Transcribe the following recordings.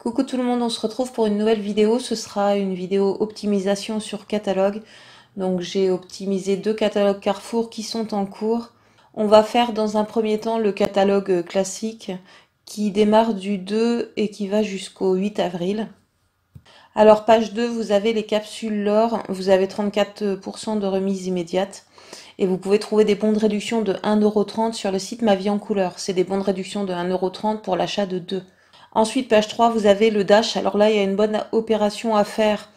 Coucou tout le monde, on se retrouve pour une nouvelle vidéo. Ce sera une vidéo optimisation sur catalogue. Donc j'ai optimisé deux catalogues Carrefour qui sont en cours. On va faire dans un premier temps le catalogue classique qui démarre du 2 et qui va jusqu'au 8 avril. Alors page 2, vous avez les capsules l'or, vous avez 34% de remise immédiate. Et vous pouvez trouver des bons de réduction de 1,30 € sur le site Ma Vie en Couleur. C'est des bons de réduction de 1,30 € pour l'achat de 2. Ensuite, page 3, vous avez le Dash. Alors là, il y a une bonne opération à faire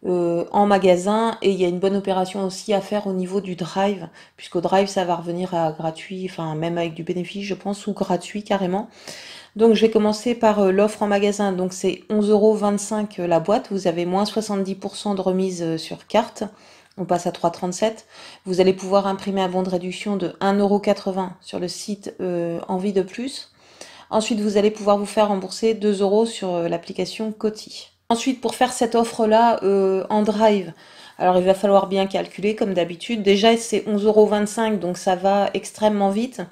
en magasin et il y a une bonne opération aussi à faire au niveau du Drive, puisqu'au Drive, ça va revenir à gratuit, enfin même avec du bénéfice, je pense, ou gratuit carrément. Donc je vais commencer par l'offre en magasin. Donc c'est 11,25 € la boîte. Vous avez moins 70% de remise sur carte. On passe à 3,37 €. Vous allez pouvoir imprimer un bon de réduction de 1,80 € sur le site Envie de Plus. Ensuite, vous allez pouvoir vous faire rembourser 2 € sur l'application Coty. Ensuite, pour faire cette offre-là en Drive, alors il va falloir bien calculer comme d'habitude. Déjà, c'est 11,25 €, donc ça va extrêmement vite.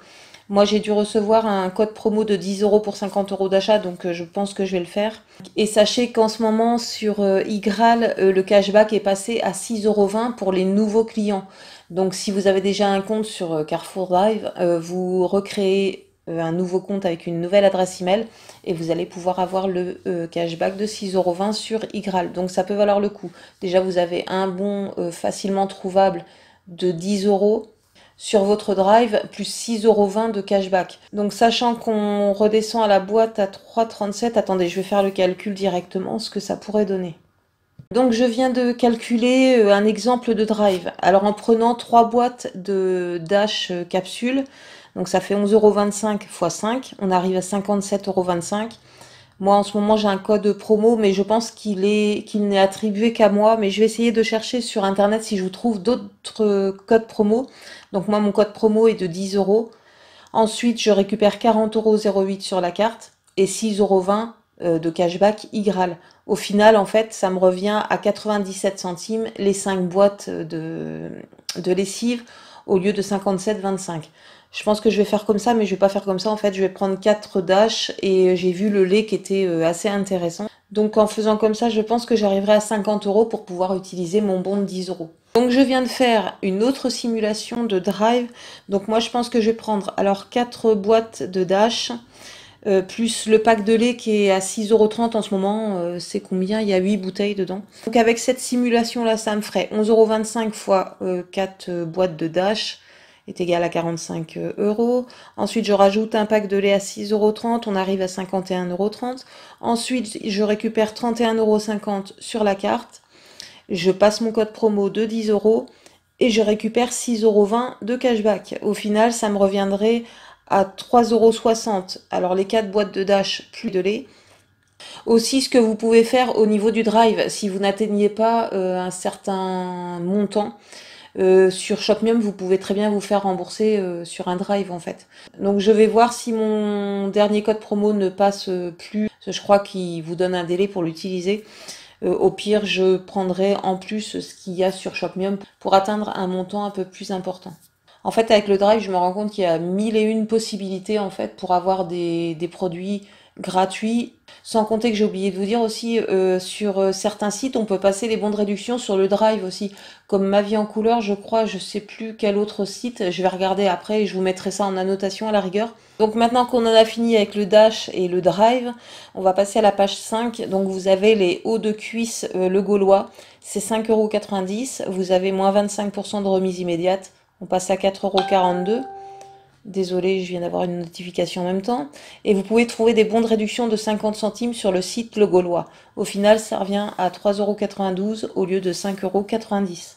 Moi, j'ai dû recevoir un code promo de 10 € pour 50 € d'achat, donc je pense que je vais le faire. Et sachez qu'en ce moment, sur iGraal, le cashback est passé à 6,20 € pour les nouveaux clients. Donc si vous avez déjà un compte sur Carrefour Drive, vous recréez un nouveau compte avec une nouvelle adresse email et vous allez pouvoir avoir le cashback de 6,20 € sur iGraal. Donc ça peut valoir le coup. Déjà, vous avez un bon facilement trouvable de 10 € sur votre Drive, plus 6,20 € de cashback. Donc sachant qu'on redescend à la boîte à 3,37 €, attendez, je vais faire le calcul directement, ce que ça pourrait donner. Donc je viens de calculer un exemple de Drive. Alors en prenant 3 boîtes de Dash capsules, donc ça fait 11,25 € x 5, on arrive à 57,25 €. Moi, en ce moment, j'ai un code promo, mais je pense qu'il n'est attribué qu'à moi. Mais je vais essayer de chercher sur Internet si je vous trouve d'autres codes promo. Donc moi, mon code promo est de 10 €. Ensuite, je récupère 40,08 € sur la carte et 6,20 € de cashback iGraal. Au final, en fait, ça me revient à 97 centimes les 5 boîtes de lessive au lieu de 57,25 €. Je pense que je vais faire comme ça, mais je vais pas faire comme ça. En fait, je vais prendre 4 Dash et j'ai vu le lait qui était assez intéressant. Donc en faisant comme ça, je pense que j'arriverai à 50 € pour pouvoir utiliser mon bon de 10 €. Donc je viens de faire une autre simulation de Drive. Donc moi, je pense que je vais prendre alors 4 boîtes de Dash, plus le pack de lait qui est à 6,30 € en ce moment. C'est combien? Il y a 8 bouteilles dedans. Donc avec cette simulation-là, ça me ferait 11,25 € fois 4 boîtes de Dash est égal à 45 €. Ensuite, je rajoute un pack de lait à 6,30 €, on arrive à 51,30 €. Ensuite, je récupère 31,50 € sur la carte. Je passe mon code promo de 10 € et je récupère 6,20 € de cashback. Au final, ça me reviendrait à 3,60 €. Alors les 4 boîtes de Dash plus de lait. Aussi, ce que vous pouvez faire au niveau du Drive, si vous n'atteignez pas un certain montant, sur Shopmium, vous pouvez très bien vous faire rembourser sur un Drive en fait. Donc je vais voir si mon dernier code promo ne passe plus. Je crois qu'il vous donne un délai pour l'utiliser. Au pire, je prendrai en plus ce qu'il y a sur Shopmium pour atteindre un montant un peu plus important. En fait, avec le Drive, je me rends compte qu'il y a 1001 possibilités en fait pour avoir des produits gratuits. Sans compter que j'ai oublié de vous dire aussi, sur certains sites, on peut passer les bons de réduction sur le Drive aussi. Comme Ma Vie en Couleur, je crois, je sais plus quel autre site. Je vais regarder après et je vous mettrai ça en annotation à la rigueur. Donc maintenant qu'on en a fini avec le Dash et le Drive, on va passer à la page 5. Donc vous avez les hauts de cuisse Le Gaulois, c'est 5,90 €. Vous avez moins 25% de remise immédiate. On passe à 4,42 €. Désolée, je viens d'avoir une notification en même temps. Et vous pouvez trouver des bons de réduction de 50 centimes sur le site Le Gaulois. Au final, ça revient à 3,92 € au lieu de 5,90 €.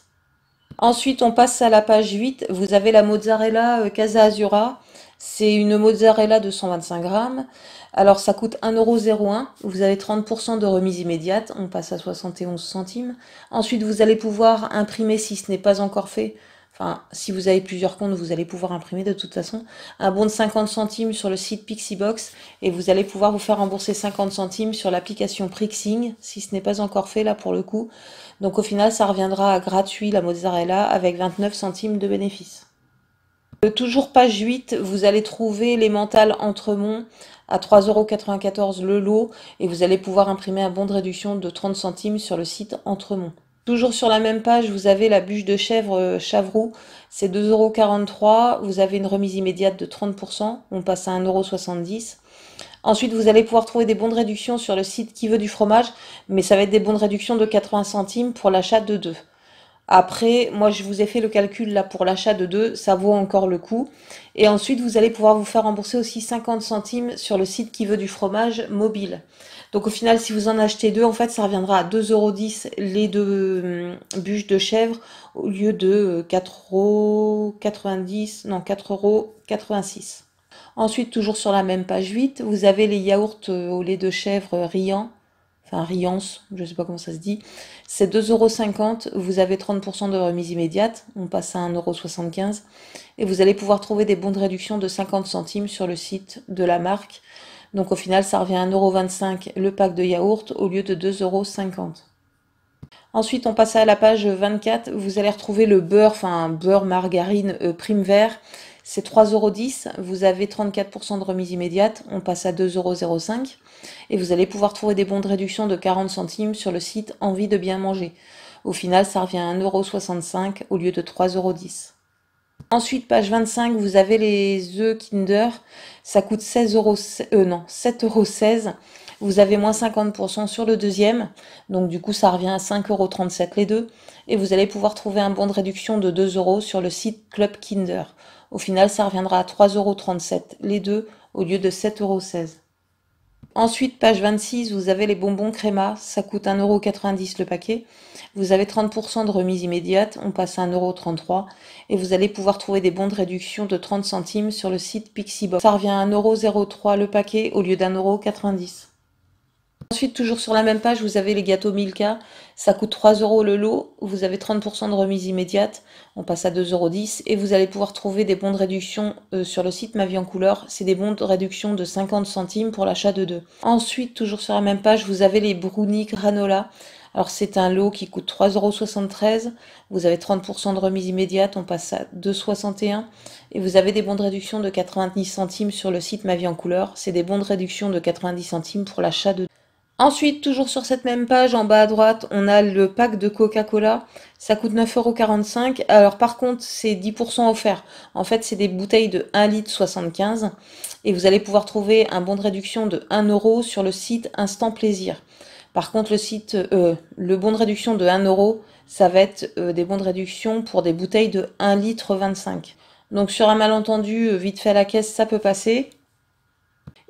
Ensuite, on passe à la page 8. Vous avez la mozzarella Casa Azura. C'est une mozzarella de 125 grammes. Alors, ça coûte 1,01 €. Vous avez 30% de remise immédiate. On passe à 71 centimes. Ensuite, vous allez pouvoir imprimer, si ce n'est pas encore fait, enfin, si vous avez plusieurs comptes, vous allez pouvoir imprimer de toute façon un bon de 50 centimes sur le site Pixibox et vous allez pouvoir vous faire rembourser 50 centimes sur l'application Prixing, si ce n'est pas encore fait là pour le coup. Donc au final, ça reviendra à gratuit la mozzarella avec 29 centimes de bénéfice. Toujours page 8, vous allez trouver l'emmental Entremont à 3,94 € le lot et vous allez pouvoir imprimer un bon de réduction de 30 centimes sur le site Entremont. Toujours sur la même page, vous avez la bûche de chèvre Chavroux, c'est 2,43 €. Vous avez une remise immédiate de 30%, on passe à 1,70 €. Ensuite, vous allez pouvoir trouver des bons de réduction sur le site Qui veut du fromage, mais ça va être des bons de réduction de 80 centimes pour l'achat de 2. Après, moi, je vous ai fait le calcul là pour l'achat de 2, ça vaut encore le coup. Et ensuite, vous allez pouvoir vous faire rembourser aussi 50 centimes sur le site Qui veut du fromage mobile. Donc au final, si vous en achetez 2, en fait, ça reviendra à 2,10 € les 2 bûches de chèvre au lieu de 4,90 €, non 4,86 €. Ensuite, toujours sur la même page 8, vous avez les yaourts au lait de chèvre riant, enfin Riance, je sais pas comment ça se dit. C'est 2,50 €, vous avez 30% de remise immédiate, on passe à 1,75 € et vous allez pouvoir trouver des bons de réduction de 50 centimes sur le site de la marque. Donc au final, ça revient à 1,25 € le pack de yaourt au lieu de 2,50 €. Ensuite, on passe à la page 24, vous allez retrouver le beurre, enfin beurre margarine prime vert. C'est 3,10 €, vous avez 34% de remise immédiate, on passe à 2,05 € et vous allez pouvoir trouver des bons de réduction de 40 centimes sur le site Envie de bien manger. Au final, ça revient à 1,65 € au lieu de 3,10 €. Ensuite, page 25, vous avez les œufs Kinder, ça coûte 7,16 €. Vous avez moins 50% sur le deuxième, donc du coup ça revient à 5,37 € les deux. Et vous allez pouvoir trouver un bon de réduction de 2 € sur le site Club Kinder. Au final, ça reviendra à 3,37 € les deux au lieu de 7,16 €. Ensuite, page 26, vous avez les bonbons Créma, ça coûte 1,90 € le paquet. Vous avez 30% de remise immédiate, on passe à 1,33 € et vous allez pouvoir trouver des bons de réduction de 30 centimes sur le site Pixibox. Ça revient à 1,03 € le paquet au lieu d'1,90 €. Ensuite, toujours sur la même page, vous avez les gâteaux Milka, ça coûte 3 € le lot, vous avez 30% de remise immédiate, on passe à 2,10 € et vous allez pouvoir trouver des bons de réduction sur le site Ma Vie en Couleur, c'est des bons de réduction de 50 centimes pour l'achat de 2. Ensuite, toujours sur la même page, vous avez les brownies granola, alors c'est un lot qui coûte 3,73 €, vous avez 30% de remise immédiate, on passe à 2,61 € et vous avez des bons de réduction de 90 centimes sur le site Ma Vie en Couleur, c'est des bons de réduction de 90 centimes pour l'achat de 2. Ensuite, toujours sur cette même page, en bas à droite, on a le pack de Coca-Cola. Ça coûte 9,45 €. Alors par contre, c'est 10% offert. En fait, c'est des bouteilles de 1,75 litre. Et vous allez pouvoir trouver un bon de réduction de 1 € sur le site Instant Plaisir. Par contre, le bon de réduction de 1 €, ça va être des bons de réduction pour des bouteilles de 1,25 litre. Donc sur un malentendu, vite fait à la caisse, ça peut passer.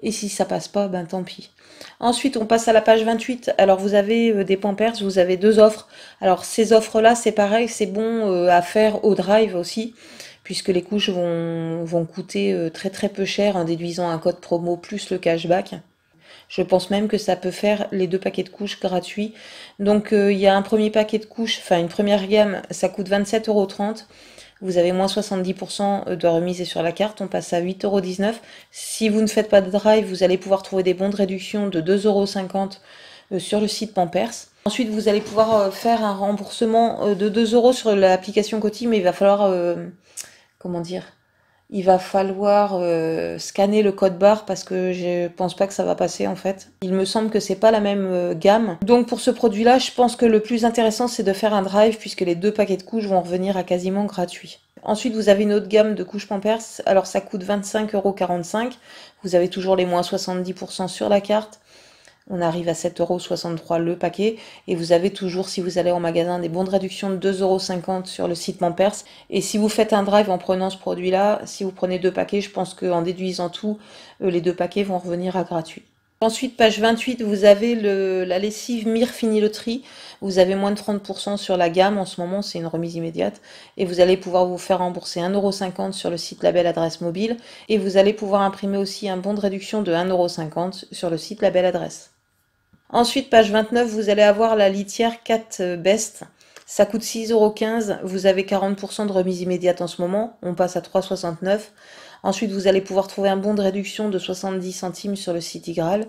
Et si ça passe pas, ben tant pis. Ensuite, on passe à la page 28. Alors, vous avez des Pampers, vous avez 2 offres. Alors, ces offres-là, c'est pareil, c'est bon à faire au drive aussi, puisque les couches vont coûter très très peu cher en déduisant un code promo plus le cashback. Je pense même que ça peut faire les 2 paquets de couches gratuits. Donc, il y a un premier paquet de couches, enfin une première gamme, ça coûte 27,30 €. Vous avez moins 70% de remise sur la carte, on passe à 8,19 €. Si vous ne faites pas de drive, vous allez pouvoir trouver des bons de réduction de 2,50 € sur le site Pampers. Ensuite, vous allez pouvoir faire un remboursement de 2 € sur l'application Coty, mais il va falloir, comment dire, il va falloir scanner le code barre parce que je pense pas que ça va passer en fait. Il me semble que c'est pas la même gamme. Donc pour ce produit-là, je pense que le plus intéressant c'est de faire un drive puisque les 2 paquets de couches vont revenir à quasiment gratuit. Ensuite, vous avez une autre gamme de couches Pampers. Alors ça coûte 25,45 €. Vous avez toujours les moins 70% sur la carte. On arrive à 7,63 € le paquet. Et vous avez toujours, si vous allez en magasin, des bons de réduction de 2,50 € sur le site Pampers. Et si vous faites un drive en prenant ce produit-là, si vous prenez 2 paquets, je pense qu'en déduisant tout, les 2 paquets vont revenir à gratuit. Ensuite, page 28, vous avez la lessive Mire Finiloterie. Vous avez moins de 30% sur la gamme. En ce moment, c'est une remise immédiate. Et vous allez pouvoir vous faire rembourser 1,50 € sur le site Label Adresse Mobile. Et vous allez pouvoir imprimer aussi un bon de réduction de 1,50 € sur le site Label Adresse. Ensuite, page 29, vous allez avoir la litière Cat Best. Ça coûte 6,15 €. Vous avez 40% de remise immédiate en ce moment. On passe à 3,69 €. Ensuite, vous allez pouvoir trouver un bon de réduction de 70 centimes sur le site Igral.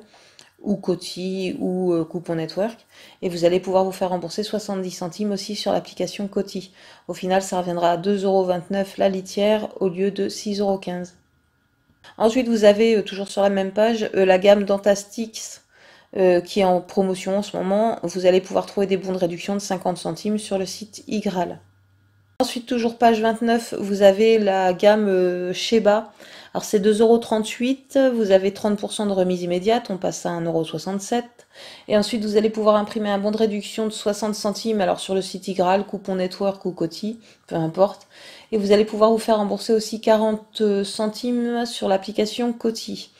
ou Coty ou Coupon Network. Et vous allez pouvoir vous faire rembourser 70 centimes aussi sur l'application Coty. Au final, ça reviendra à 2,29 € la litière au lieu de 6,15 €. Ensuite, vous avez, toujours sur la même page, la gamme Dentastix qui est en promotion en ce moment. Vous allez pouvoir trouver des bons de réduction de 50 centimes sur le site Igral. Ensuite, toujours page 29, vous avez la gamme Sheba. Alors c'est 2,38 €, vous avez 30% de remise immédiate, on passe à 1,67 €. Et ensuite, vous allez pouvoir imprimer un bon de réduction de 60 centimes, alors sur le site Igral, Coupon Network ou Coty, peu importe. Et vous allez pouvoir vous faire rembourser aussi 40 centimes sur l'application Coty.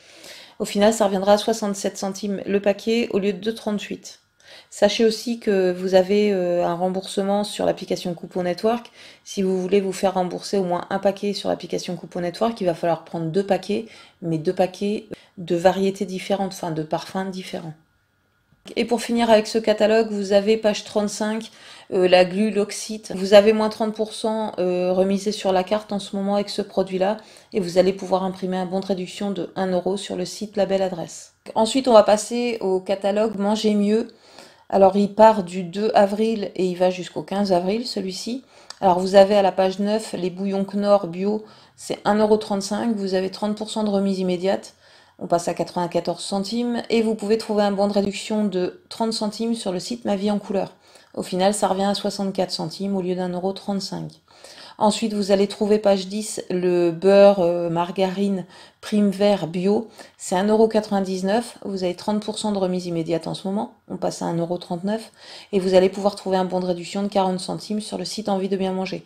Au final, ça reviendra à 67 centimes le paquet au lieu de 2,38 €. Sachez aussi que vous avez un remboursement sur l'application Coupon Network. Si vous voulez vous faire rembourser au moins un paquet sur l'application Coupon Network, il va falloir prendre 2 paquets, mais 2 paquets de variétés différentes, enfin de parfums différents. Et pour finir avec ce catalogue, vous avez page 35, la glu L'Oxite. Vous avez moins 30% remisé sur la carte en ce moment avec ce produit-là. Et vous allez pouvoir imprimer un bon de réduction de 1 € sur le site La Belle Adresse. Ensuite, on va passer au catalogue Manger Mieux. Alors, il part du 2 avril et il va jusqu'au 15 avril, celui-ci. Alors, vous avez à la page 9 les bouillons Knorr bio, c'est 1,35 €. Vous avez 30% de remise immédiate. On passe à 94 centimes. Et vous pouvez trouver un bon de réduction de 30 centimes sur le site Ma Vie en Couleur. Au final, ça revient à 64 centimes au lieu d'1,35 €. Ensuite, vous allez trouver page 10 le beurre margarine prime vert bio. C'est 1,99 €. Vous avez 30% de remise immédiate en ce moment. On passe à 1,39 €. Et vous allez pouvoir trouver un bon de réduction de 40 centimes sur le site Envie de bien manger.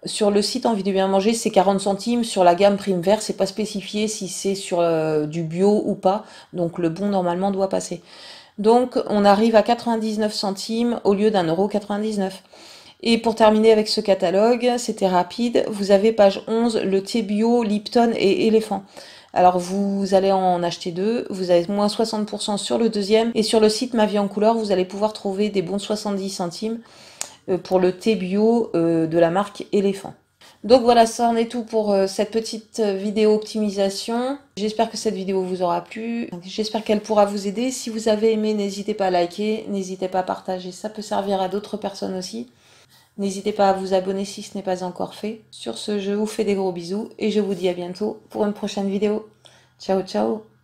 Sur le site Envie de bien manger, c'est 40 centimes. Sur la gamme prime vert, c'est pas spécifié si c'est sur du bio ou pas. Donc le bon normalement doit passer. Donc on arrive à 99 centimes au lieu d'1,99 €. Et pour terminer avec ce catalogue, c'était rapide, vous avez page 11, le thé bio, Lipton et éléphant. Alors vous allez en acheter 2, vous avez moins 60% sur le deuxième, et sur le site Ma Vie en Couleur, vous allez pouvoir trouver des bons de 70 centimes pour le thé bio de la marque Éléphant. Donc voilà, ça en est tout pour cette petite vidéo optimisation. J'espère que cette vidéo vous aura plu. J'espère qu'elle pourra vous aider. Si vous avez aimé, n'hésitez pas à liker, n'hésitez pas à partager. Ça peut servir à d'autres personnes aussi. N'hésitez pas à vous abonner si ce n'est pas encore fait. Sur ce, je vous fais des gros bisous et je vous dis à bientôt pour une prochaine vidéo. Ciao, ciao!